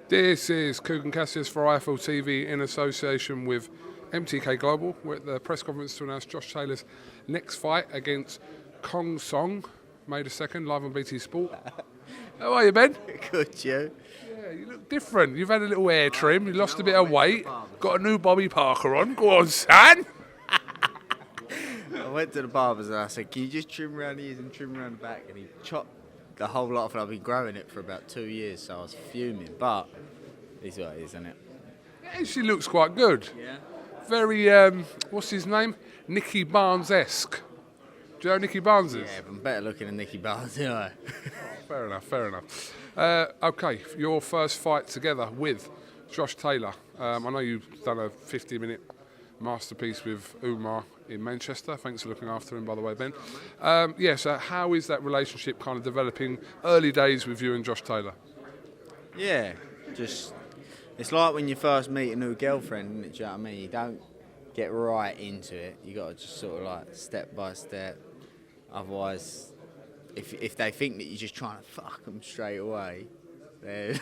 This is KUGAN CASSIUS for IFL TV in association with MTK Global. We're at the press conference to announce Josh Taylor's next fight against Kong Song, May the 2nd, live on BT Sport. How are you, Ben? Good, you? Yeah, you look different. You've had a little hair trim, you lost a bit of weight, got a new Bobby Parker on. Go on, son! I went to the barber's and I said, can you just trim around the ears and trim around the back? And he chopped the whole lot off, and I've been growing it for about 2 years, so I was fuming. But it's what it is, isn't it? Yeah, she looks quite good. Yeah. Very, what's his name? Nicky Barnes-esque. Do you know who Nicky Barnes is? Yeah, but I'm better looking than Nicky Barnes, you know. Fair enough, fair enough. Okay, your first fight together with Josh Taylor. I know you've done a 50-minute masterpiece with Umar in Manchester. Thanks for looking after him, by the way, Ben. So how is that relationship kind of developing? Early days with you and Josh Taylor. Yeah, just, it's like when you first meet a new girlfriend, isn't it? Do you know what I mean? You don't get right into it. You got to just sort of like step by step. Otherwise, if they think that you're just trying to fuck them straight away, then...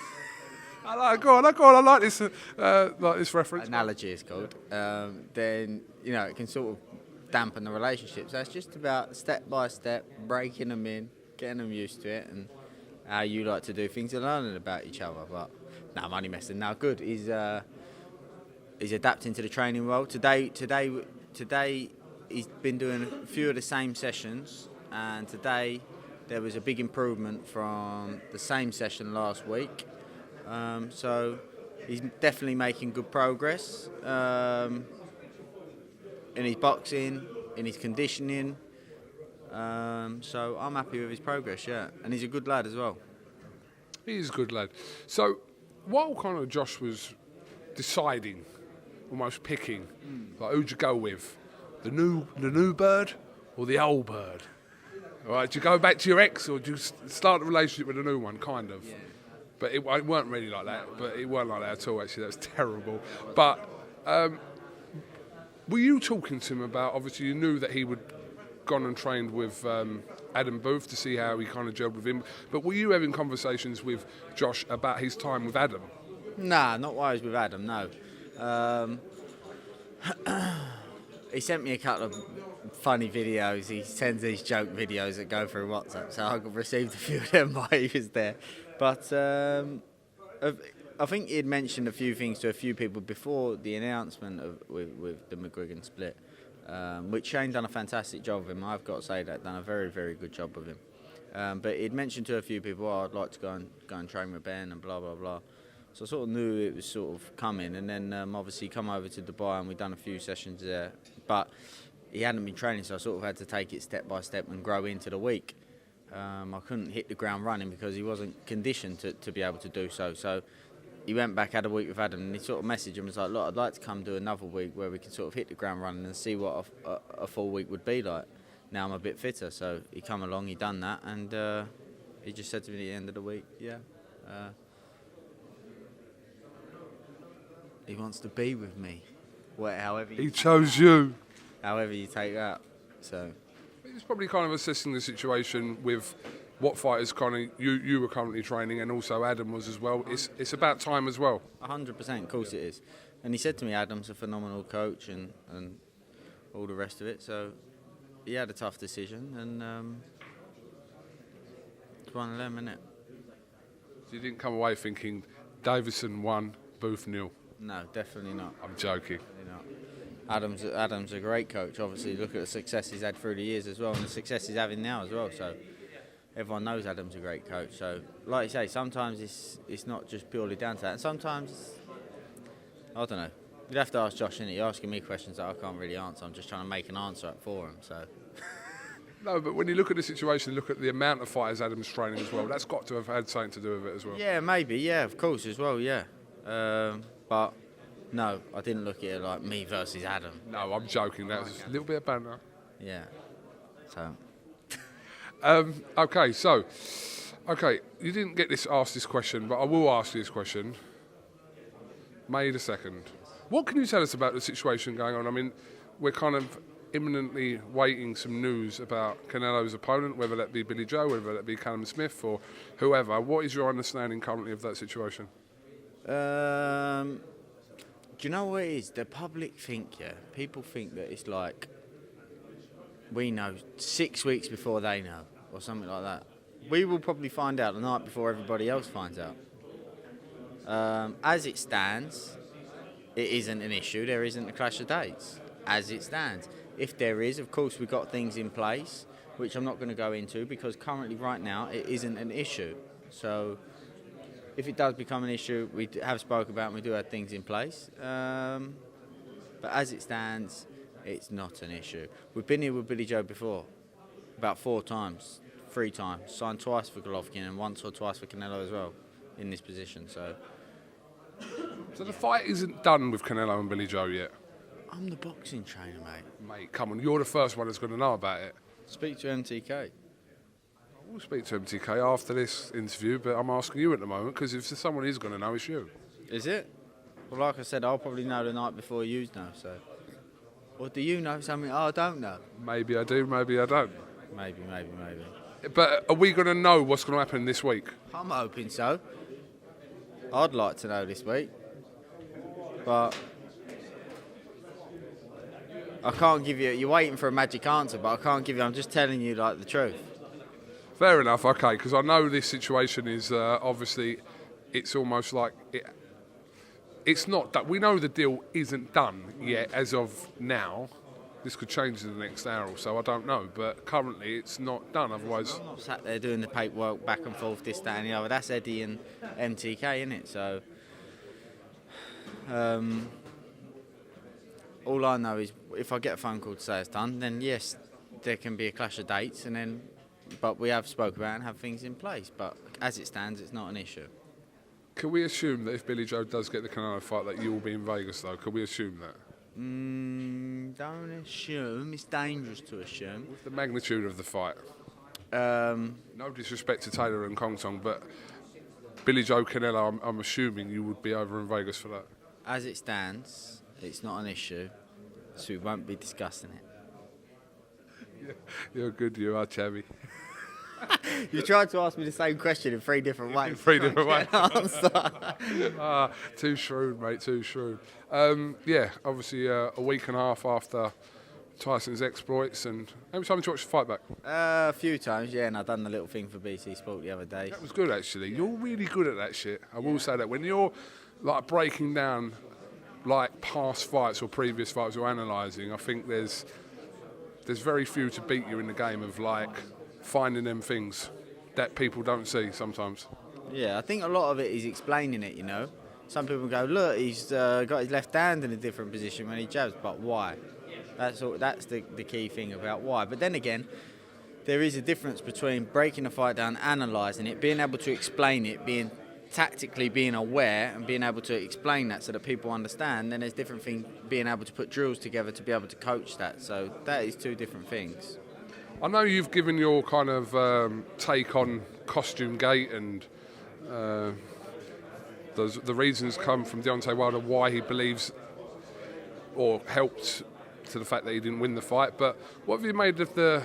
Go on, I like this reference. Analogy is called. Then, you know, it can sort of dampen the relationship. So it's just about step by step, breaking them in, getting them used to it, and how you like to do things and learning about each other. But no, I'm only messing. Now, good. He's adapting to the training role. Today, he's been doing a few of the same sessions, and today there was a big improvement from the same session last week. So he's definitely making good progress in his boxing, in his conditioning. So I'm happy with his progress, yeah. And he's a good lad as well. He is a good lad. So while kind of Josh was deciding, almost picking, like who'd you go with? The new bird or the old bird? All right, do you go back to your ex or do you start the relationship with a new one, kind of? Yeah. But it weren't really like that. But it weren't like that at all, actually. That was terrible. But were you talking to him about, obviously you knew that he would gone and trained with Adam Booth to see how he kind of gelled with him. But were you having conversations with Josh about his time with Adam? Nah, not while I was with Adam, no. He sent me a couple of funny videos. He sends these joke videos that go through WhatsApp, so I received a few of them while he was there. But I think he had mentioned a few things to a few people before the announcement with the McGuigan split, which Shane done a fantastic job of him. I've got to say that, done a very, very good job of him. But he'd mentioned to a few people, I'd like to go and train with Ben and blah, blah, blah. So I sort of knew it was sort of coming. And then obviously come over to Dubai and we'd done a few sessions there. But he hadn't been training, so I sort of had to take it step by step and grow into the week. I couldn't hit the ground running because he wasn't conditioned to be able to do so. So he went back, had a week with Adam, and he sort of messaged him and was like, look, I'd like to come do another week where we can sort of hit the ground running and see what a full week would be like. Now I'm a bit fitter, so he come along, he done that, and he just said to me at the end of the week, yeah, he wants to be with me. However he chose you. However you take that, so... He's probably kind of assessing the situation with what fighters kind of you were currently training, and also Adam was as well. It's about time as well. 100%, of course it is. And he said to me, Adam's a phenomenal coach and all the rest of it. So he had a tough decision, and it's one of them, isn't it? So you didn't come away thinking Davison won, Booth nil? No, definitely not. I'm joking. Definitely not. Adam's a great coach. Obviously, look at the success he's had through the years as well, and the success he's having now as well. So everyone knows Adam's a great coach. So, like you say, sometimes it's not just purely down to that, and sometimes I don't know. You'd have to ask Josh, innit? You're asking me questions that I can't really answer. I'm just trying to make an answer up for him. So. No, but when you look at the situation, look at the amount of fighters Adam's training as well. That's got to have had something to do with it as well. Yeah, maybe. Yeah, of course as well. Yeah, but. No, I didn't look at it like me versus Adam. No, I'm joking. That was a little bit of banter. Yeah. So. Okay, you didn't get asked this question, but I will ask you this question. May the 2nd. What can you tell us about the situation going on? I mean, we're kind of imminently waiting some news about Canelo's opponent, whether that be Billy Joe, whether that be Callum Smith or whoever. What is your understanding currently of that situation? Do you know what it is? The public think, people think that it's like we know 6 weeks before they know, or something like that. We will probably find out the night before everybody else finds out. As it stands, it isn't an issue. There isn't a clash of dates. As it stands. If there is, of course, we've got things in place, which I'm not going to go into because currently, right now, it isn't an issue. So if it does become an issue, we have spoke about and we do have things in place. But as it stands, it's not an issue. We've been here with Billy Joe before, about 3 times, signed twice for Golovkin and once or twice for Canelo as well in this position. So the fight isn't done with Canelo and Billy Joe yet? I'm the boxing trainer, mate. Mate, come on, you're the first one that's going to know about it. Speak to MTK. We'll speak to MTK after this interview, but I'm asking you at the moment because if someone is going to know, it's you. Is it? Well, like I said, I'll probably know the night before you know, so. Or do you know something I don't know? Maybe I do, maybe I don't. Maybe. But are we going to know what's going to happen this week? I'm hoping so. I'd like to know this week. But I can't give you, you're waiting for a magic answer, but I can't give you, I'm just telling you like the truth. Fair enough, okay, because I know this situation is obviously, it's almost like, it's not done. We know the deal isn't done yet as of now. This could change in the next hour or so, I don't know, but currently it's not done, otherwise... I'm not sat there doing the paperwork back and forth, this, that and the other. That's Eddie and MTK, isn't it? So, all I know is if I get a phone call to say it's done, then yes, there can be a clash of dates, and then, but we have spoke about and have things in place. But as it stands, it's not an issue. Can we assume that if Billy Joe does get the Canelo fight, that you will be in Vegas, though? Can we assume that? Don't assume. It's dangerous to assume. With the magnitude of the fight. No disrespect to Taylor and Kong Song, but Billy Joe Canelo, I'm assuming you would be over in Vegas for that. As it stands, it's not an issue, so we won't be discussing it. You're good, you are, Chavy. You tried to ask me the same question in 3 different ways. In 3 different ways. Answer. Too shrewd, mate, too shrewd. Yeah, obviously a week and a half after Tyson's exploits, and how many times did you watch the fight back? A few times, yeah, and I've done the little thing for BC Sport the other day. That was good, actually. You're really good at that shit. I will say that. When you're like breaking down like past fights or previous fights or analysing, I think there's very few to beat you in the game of like finding them things that people don't see sometimes. Yeah, I think a lot of it is explaining it, you know. Some people go, look, he's got his left hand in a different position when he jabs, but why? That's the key thing about why. But then again, there is a difference between breaking a fight down, analysing it, being able to explain it, being tactically being aware and being able to explain that so that people understand. Then there's different things, being able to put drills together to be able to coach that. So that is 2 different things. I know you've given your kind of take on Costume Gate, and the reasons come from Deontay Wilder why he believes or helped to the fact that he didn't win the fight. But what have you made of the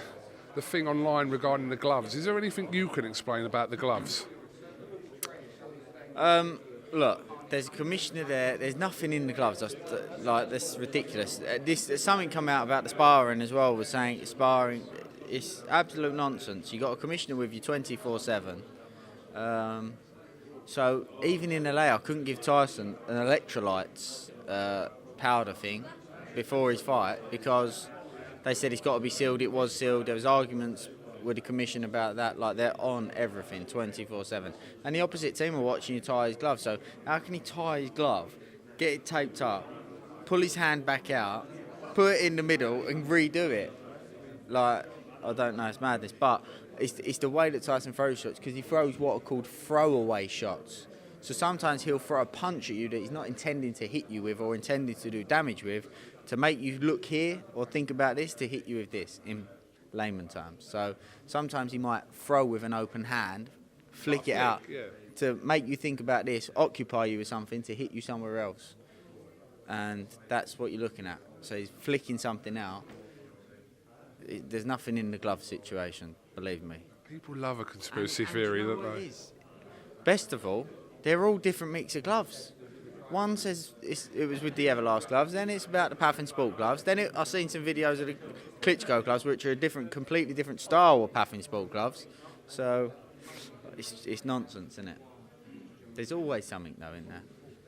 thing online regarding the gloves? Is there anything you can explain about the gloves? Look, there's a commissioner there. There's nothing in the gloves. That's ridiculous. Something come out about the sparring as well, was saying sparring. It's absolute nonsense. You got a commissioner with you 24/7. So even in LA, I couldn't give Tyson an electrolytes powder thing before his fight because they said it's got to be sealed. It was sealed. There was arguments with the commission about that. Like, they're on everything 24/7. And the opposite team are watching you tie his glove. So how can he tie his glove, get it taped up, pull his hand back out, put it in the middle and redo it? Like, I don't know, it's madness. But it's the way that Tyson throws shots, because he throws what are called throwaway shots. So sometimes he'll throw a punch at you that he's not intending to hit you with or intending to do damage with, to make you look here or think about this, to hit you with this, in layman terms. So sometimes he might throw with an open hand, flick it out, to make you think about this, occupy you with something, to hit you somewhere else. And that's what you're looking at. So he's flicking something out. There's nothing in the glove situation, believe me. People love a conspiracy theory, don't they? Best of all, they're all different mix of gloves. One says it was with the Everlast gloves, then it's about the Puffin Sport gloves. Then I've seen some videos of the Klitschko gloves, which are a completely different style of Puffin Sport gloves. So it's nonsense, isn't it? There's always something though in there.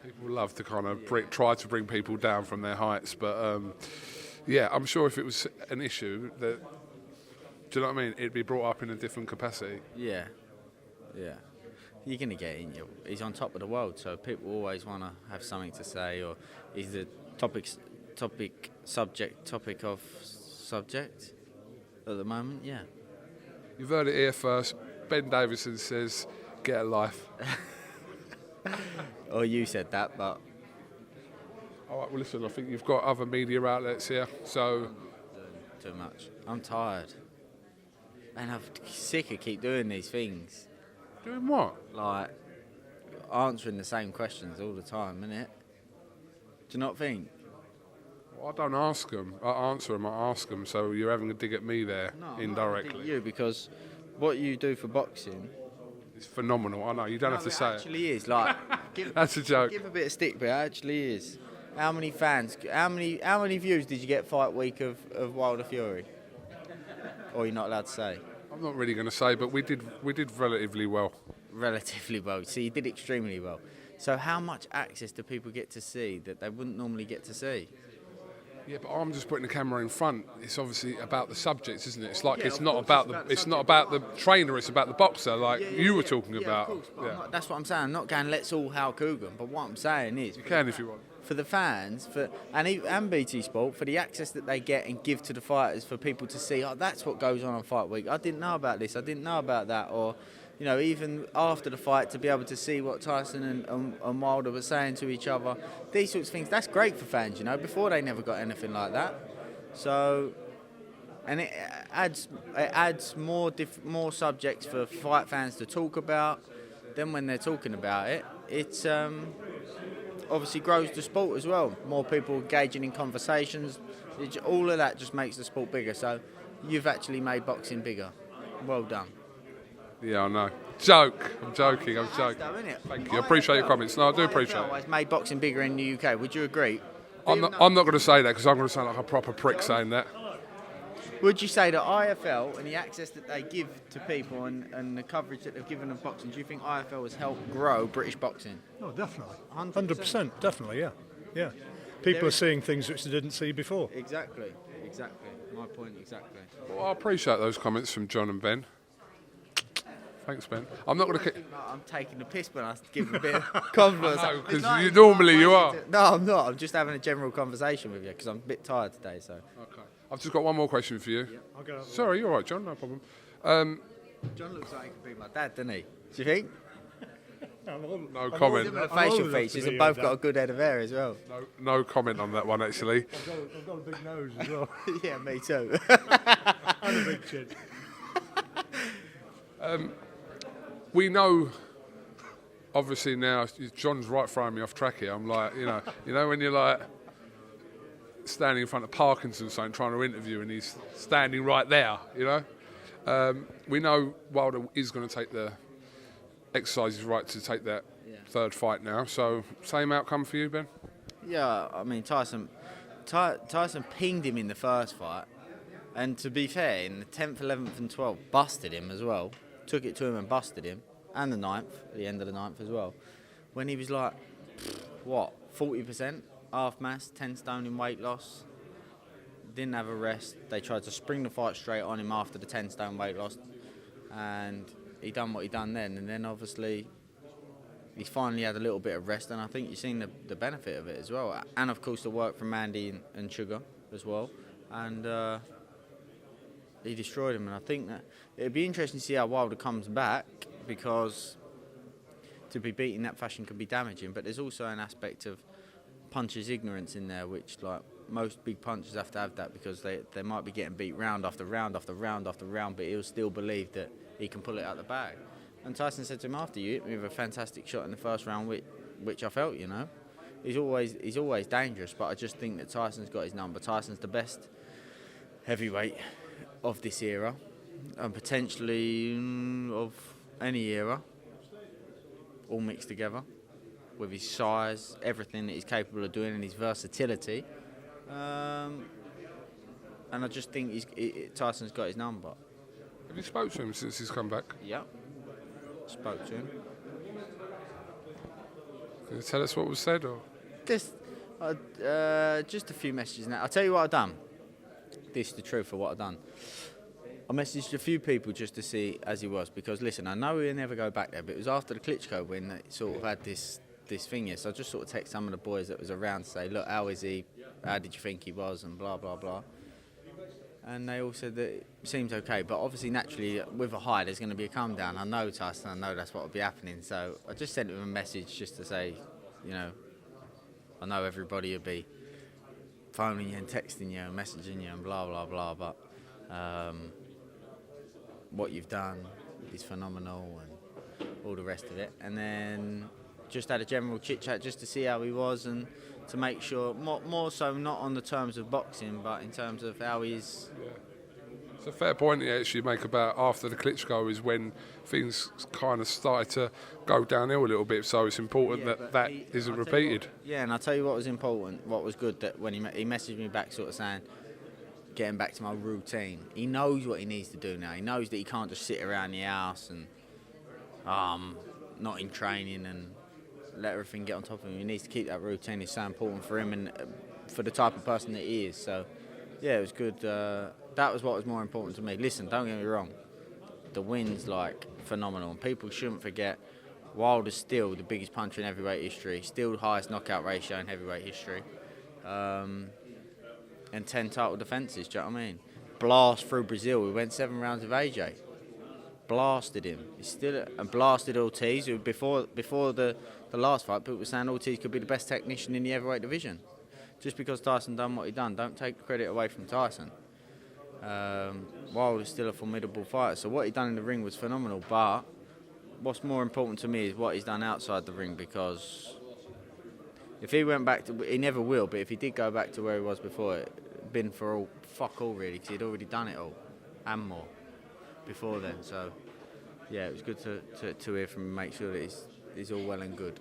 People love to kind of try to bring people down from their heights, but yeah, I'm sure if it was an issue, that, do you know what I mean? It'd be brought up in a different capacity. Yeah. You're going to get in. He's on top of the world, so people always want to have something to say, or he's the topic of subject at the moment. Yeah. You've heard it here first. Ben Davison says, "Get a life." Or you said that, but... All right, well, listen, I think you've got other media outlets here, so... Too much. I'm tired. And I'm sick of keep doing these things. Doing what? Like, answering the same questions all the time, innit? Do you not think? Well, I don't ask them. I answer them, I ask them, so you're having a dig at me there, indirectly. I'm not you, because what you do for boxing... It's phenomenal. I know, you don't have to say it. It actually is. Like, That's a joke. Give a bit of stick, but it actually is. How many fans, how many views did you get fight week of Wilder Fury? Or you're not allowed to say? I'm not really going to say, but we did relatively well. Relatively well. So you did extremely well. So how much access do people get to see that they wouldn't normally get to see? Yeah, but I'm just putting the camera in front. It's obviously about the subjects, isn't it? It's like Yeah, it's of not course about it's not about the trainer. It's about the boxer, like you were talking about. Of course, but that's what I'm saying. I'm not going, let's all how KUGAN. But what I'm saying is, You can if you want. for the fans, and BT Sport, for the access that they get and give to the fighters, for people to see, oh, that's what goes on Fight Week. I didn't know about this. I didn't know about that. Or, you know, even after the fight, to be able to see what Tyson and Wilder were saying to each other. These sorts of things, that's great for fans, you know. Before, they never got anything like that. So, and it adds more subjects for fight fans to talk about. Then when they're talking about it, it's obviously grows the sport as well. More people engaging in conversations. All of that just makes the sport bigger. So you've actually made boxing bigger. Well done. Yeah, I know. Joke. I'm joking. Thank you. I appreciate your comments. No, I do appreciate it. It's made boxing bigger in the UK. Would you agree? I'm not going to say that because I'm going to sound like a proper prick saying that. Would you say that IFL and the access that they give to people and the coverage that they've given of boxing, do you think IFL has helped grow British boxing? Oh, definitely. 100%. Definitely, yeah. People are seeing things which they didn't see before. Exactly. My point exactly. Well, I appreciate those comments from John and Ben. Thanks, Ben. I'm not going to... I'm taking the piss when I give a bit of confidence. No, because normally you are. No, I'm not. I'm just having a general conversation with you because I'm a bit tired today. So. Okay. I've just got one more question for you. Yeah. I'll go. Sorry, you're all right, John. No problem. John looks like he could be my dad, doesn't he? Do you think? No comment. Similar facial features and both got a good head of hair as well. No comment on that one, actually. I've got a big nose as well. Yeah, me too. And a big chin. We know, obviously now, John's right throwing me off track here. I'm like, you know when you're like standing in front of Parkinson's something, trying to interview, and he's standing right there, you know. We know Wilder is going to take exercise his right to take that third fight now. So, same outcome for you, Ben? Yeah, I mean, Tyson pinged him in the first fight. And to be fair, in the 10th, 11th and 12th, busted him as well. Took it to him and busted him. And the 9th, the end of the 9th as well. When he was like, 40%? Half mass, 10 stone in weight loss. Didn't have a rest. They tried to spring the fight straight on him after the 10 stone weight loss. And he done what he done then. And then obviously, he's finally had a little bit of rest. And I think you've seen the benefit of it as well. And of course, the work from Mandy and Sugar as well. And he destroyed him, and I think that it'd be interesting to see how Wilder comes back, because to be beaten in that fashion could be damaging. But there's also an aspect of puncher's ignorance in there, which, like, most big punchers have to have that, because they might be getting beat round after round after round after round, but he'll still believe that he can pull it out the bag. And Tyson said to him after, you hit me with a fantastic shot in the first round, which I felt, you know. He's always dangerous, but I just think that Tyson's got his number. Tyson's the best heavyweight of this era, and potentially of any era. all mixed together with his size, everything that he's capable of doing, and his versatility. And I just think Tyson's got his number. Have you spoke to him since he's come back? Yep. Spoke to him. Can you tell us what was said? Or? Just a few messages now. I'll tell you what I've done. This is the truth of what I've done. I messaged a few people just to see as he was, because listen, I know he'll never go back there, but it was after the Klitschko win that he sort of had this thing here. So I just sort of text some of the boys that was around to say, look, how is he? How did you think he was? And blah, blah, blah. And they all said that it seems okay, but obviously, naturally, with a high, there's going to be a come down. I know Tyson, I know that's what will be happening. So I just sent him a message just to say, you know, I know everybody will be phoning you and texting you and messaging you and blah, blah, blah, but what you've done is phenomenal and all the rest of it. And then just had a general chit-chat just to see how he was and to make sure, more so not on the terms of boxing, but in terms of how he's... Yeah. It's a fair point you actually make about after the Klitschko is when things kind of started to go downhill a little bit, so it's important that isn't repeated. And I'll tell you what was important, what was good, that when he messaged me back sort of saying, getting back to my routine. He knows what he needs to do now. He knows that he can't just sit around the house and not in training and let everything get on top of him. He needs to keep that routine. It's so important for him and for the type of person that he is. So, yeah, it was good. That was what was more important to me. Listen, don't get me wrong. The win's, like, phenomenal. And people shouldn't forget, Wilder's still the biggest puncher in heavyweight history, still the highest knockout ratio in heavyweight history. And 10 title defences, do you know what I mean? Blast through Brazil. We went 7 rounds of AJ. Blasted him. He's still and blasted Ortiz. Who before the last fight, people were saying Ortiz could be the best technician in the heavyweight division. Just because Tyson done what he done, don't take the credit away from Tyson. Wilder's still a formidable fighter. So what he done in the ring was phenomenal. But what's more important to me is what he's done outside the ring, because if he went back to, he never will, but if he did go back to where he was before, it'd been for fuck all really, because he'd already done it all and more before then. So yeah, it was good to hear from him, make sure that he's all well and good.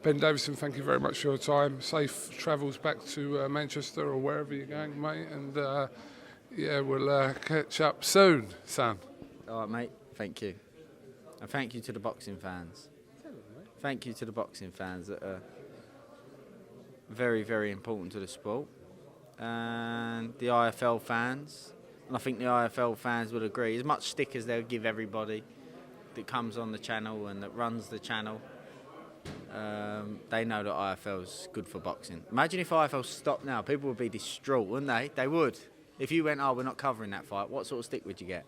Ben Davison, thank you very much for your time. Safe travels back to Manchester or wherever you're going, mate. And yeah, we'll catch up soon, son. All right, mate. Thank you. And thank you to the boxing fans. Thank you to the boxing fans that are very, very important to the sport. And the IFL fans. And I think the IFL fans would agree. As much stick as they'll give everybody that comes on the channel and that runs the channel, they know that IFL's good for boxing. Imagine if IFL stopped now. People would be distraught, wouldn't they? They would. If you went, oh, we're not covering that fight, what sort of stick would you get?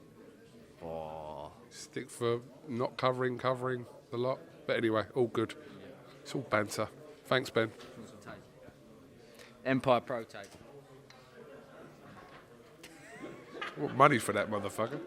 Oh. Stick for not covering the lot. But anyway, all good. It's all banter. Thanks, Ben. Empire Pro Tape. I want money for that motherfucker.